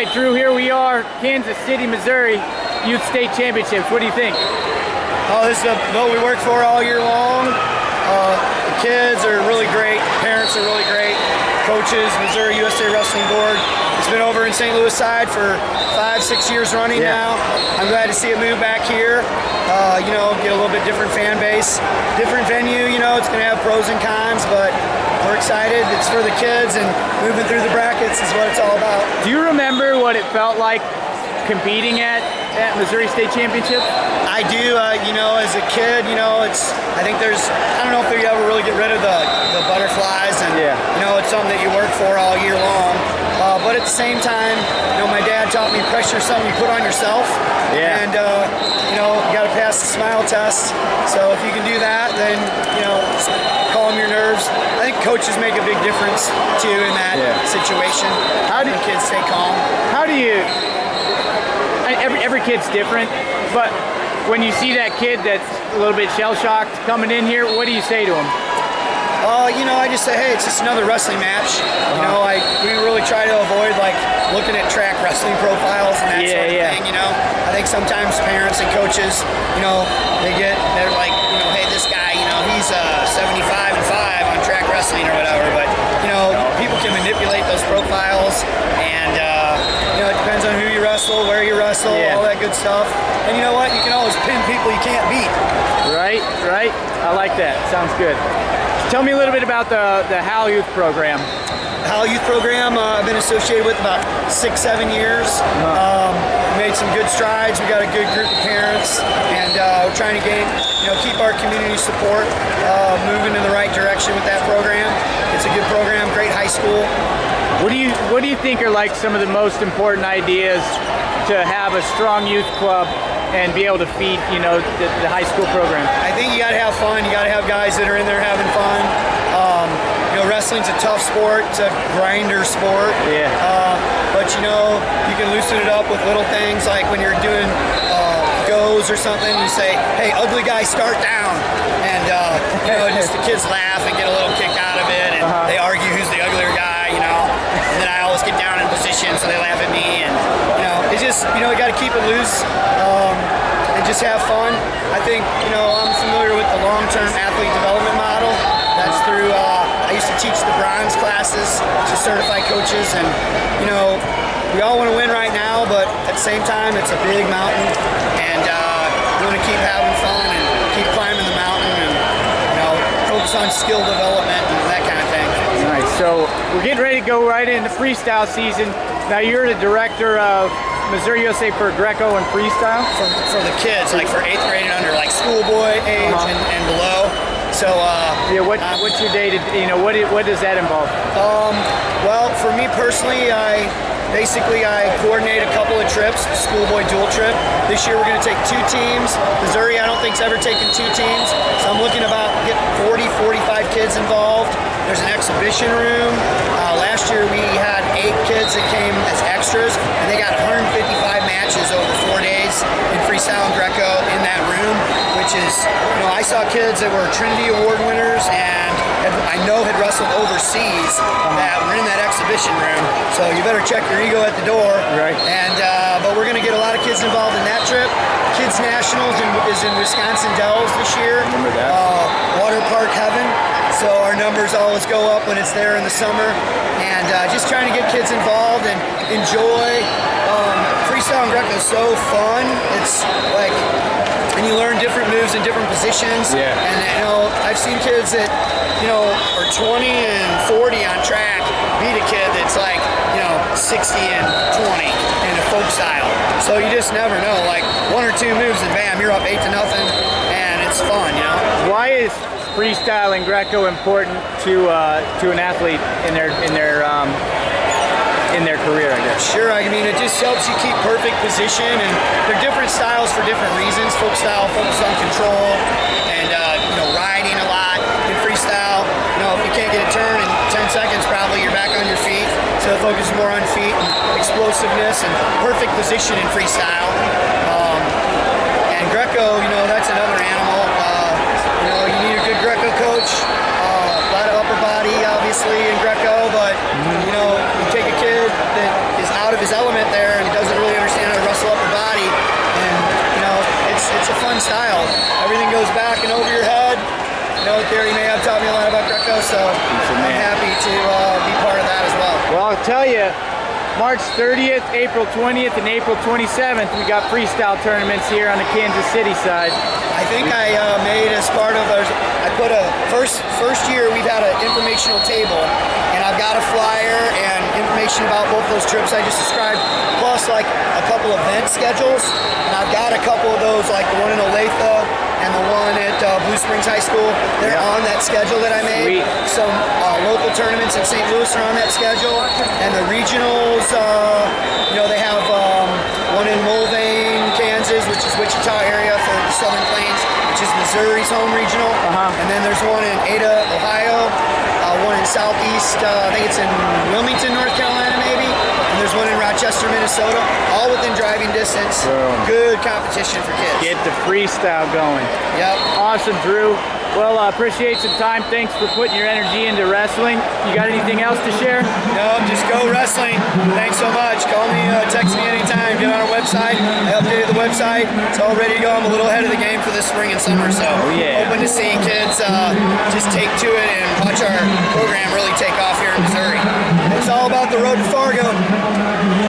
right, Drew, here we are, Kansas City, Missouri, Youth State Championships. What do you think? Oh, this is what we worked for all year long. The kids are really great. Parents are really great. Coaches, Missouri USA Wrestling Board. It's been over in St. Louis side for 5-6 years running now. I'm glad to see it move back here. You know, get a little bit different fan base, different venue. You know, it's going to have pros and cons, but we're excited. It's for the kids, and moving through the brackets is what it's all about. Do you remember what it felt like competing at Missouri State Championship? I do. You know, as a kid, you know, I think I don't know if you ever really get rid of the butterflies, and you know, it's something that you work for all year long. But at the same time, you know, my dad taught me pressure is something you put on yourself. And you know, you got to pass the smile test. So if you can do that, then you know, calm your nerves. I think coaches make a big difference too in that situation. How do kids stay calm? How do you? Every kid's different, but when you see that kid that's a little bit shell-shocked coming in here, what do you say to him? You know, I just say, hey, it's just another wrestling match. You know, we really try to avoid like looking at track wrestling profiles and that sort of thing. You know, I think sometimes parents and coaches, you know, they're like, you know, hey, this guy, you know, he's 75 and 5 on track wrestling or whatever. But you know, people can manipulate those profiles, and you know, it depends on who you wrestle, where you wrestle, all that good stuff. And you know what? You can always pin people you can't beat. Right. I like that. Sounds good. Tell me a little bit about the HAL Youth Program. The HAL Youth Program, I've been associated with about 6-7 years. Made some good strides. We got a good group of parents, and we're trying to keep our community support moving in the right direction with that program. It's a good program, great high school. What do you think are like some of the most important ideas to have a strong youth club and be able to feed, you know, the high school program? I think you got to have fun. You got to have guys that are in there having fun. You know, wrestling's a tough sport. It's a grinder sport. But you know, you can loosen it up with little things like when you're doing goes or something. You say, "Hey, ugly guy, start down," and you know, just the kids laugh and get a little kick out of it, and they argue who's the uglier guy. You know, and then I always get down in position, so they laugh at me, and you know, it's just, you know, you got to keep it loose. And just have fun. I think, you know, I'm familiar with the long-term athlete development model. That's through, I used to teach the bronze classes to certify coaches, and, you know, we all want to win right now, but at the same time, it's a big mountain, and we want to keep having fun and keep climbing the mountain, and, you know, focus on skill development and that kind of thing. Nice. So we're getting ready to go right into freestyle season. Now you're the director of Missouri USA for Greco and freestyle? For the kids, like for 8th grade and under, like schoolboy age and below. So what's your day to, you know, what does that involve? Well, for me personally, I coordinate a couple of trips, the schoolboy dual trip. This year we're going to take 2 teams. Missouri, I don't think, has ever taken 2 teams, so I'm looking about getting 40-45 kids involved. There's an exhibition room. Last year we had 8 kids that came as extras, and they got 155 matches over 4 days in freestyle and Greco in that room, which is, you know, I saw kids that were Trinity Award winners and I know had wrestled overseas that were in that exhibition room. So you better check your ego at the door. And but we're going to get a lot of kids involved in that trip. Kids Nationals is in Wisconsin Dells this year. Remember that? Water Park Heaven. So our numbers always go up when it's there in the summer, and just trying to get kids involved and enjoy. Freestyle and Greco is so fun. It's like, and you learn different moves in different positions. And you know, I've seen kids that, you know, are 20 and 40 on track beat a kid that's like, you know, 60 and 20 in a folk style. So you just never know. Like 1 or 2 moves and bam, you're up 8-0, and it's fun. You know. Why is freestyle and Greco important to an athlete in their career, I guess? Sure, I mean, it just helps you keep perfect position, and they're different styles for different reasons. Folk style focuses on control and you know, riding a lot. In freestyle, you know, if you can't get a turn in 10 seconds, probably you're back on your feet. So it focuses more on feet and explosiveness and perfect position in freestyle. And Greco, you know, that's another animal. You know, you need a good Greco coach. A lot of upper body, obviously, in Greco, but you know, you take a kid that is out of his element there, goes back and over your head. You know, Gary may have taught me a lot about Greco, so I'm happy to be part of that as well. Well, I'll tell you, March 30th, April 20th, and April 27th, we got freestyle tournaments here on the Kansas City side. I think I made as part of ours, I put a, first year we've had an informational table, and I've got a flyer and information about both those trips I just described, plus like a couple event schedules, and I've got a couple of those, like the one in Olathe and the one at Blue Springs High School. They're on that schedule that I made. Sweet. Some local tournaments in St. Louis are on that schedule, and the regionals, you know, they have one in Mulvane, Kansas, which is Wichita area for the Southern Plains, which is Missouri's home regional. And then there's one in Ada, Ohio, one in Southeast, I think it's in Wilmington, North Carolina maybe, and there's one in Rochester, Minnesota, all within driving distance. Good competition for kids. Get the freestyle going. Yep. Awesome, Drew. Well, appreciate some time. Thanks for putting your energy into wrestling. You got anything else to share? No, just go wrestling. Thanks so much. Call me, text me anytime. Get on our website. I updated the website. It's all ready to go. I'm a little ahead of the game for this spring and summer, so hoping to see kids just take to it and watch our program really take off here in Missouri. It's all about the road to Fargo.